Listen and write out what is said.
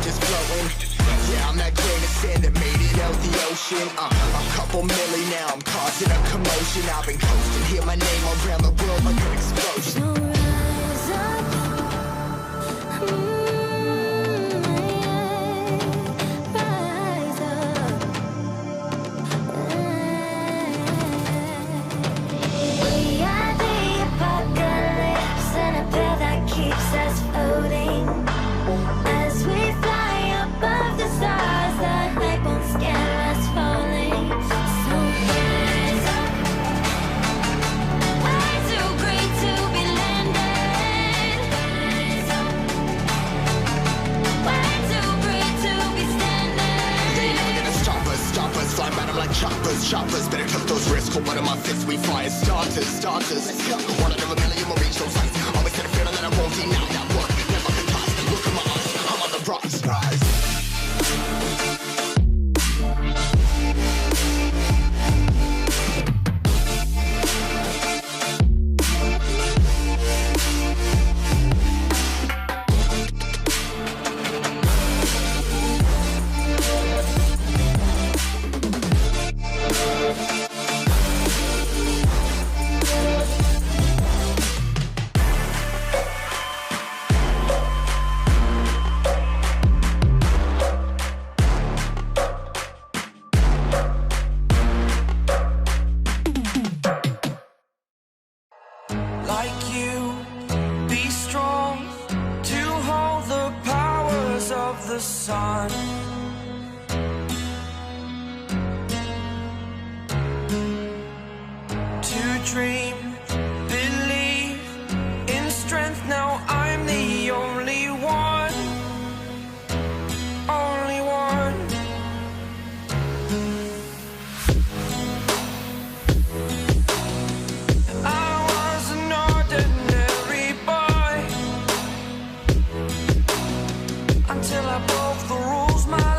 just floating. Yeah, I'm that grain of sand that made it out the ocean. A couple milli now, I'm causing a commotion. I've been coasting, hear my name around the world like an explosion. So rise up, rise up. We are the apocalypse, and a pill that keeps us floating. As we fly above the stars, the light won't scare us falling. So rise up. Way too great to be landed. Rise up. Way too great to be standing. They never gonna stop us, flying by them like choppers. Better took those risks, hold one of my fists, we fire starters. Let's go. One out of a million will reach those heights. Always had a feeling that I won't deny that work. Never can toss. Look at my eyes, I'm on the rocks. Like you, be strong to hold the powers of the sun. To dream, believe in strength. Now I'm the only one, only one. I was an ordinary boy until I broke the rules. My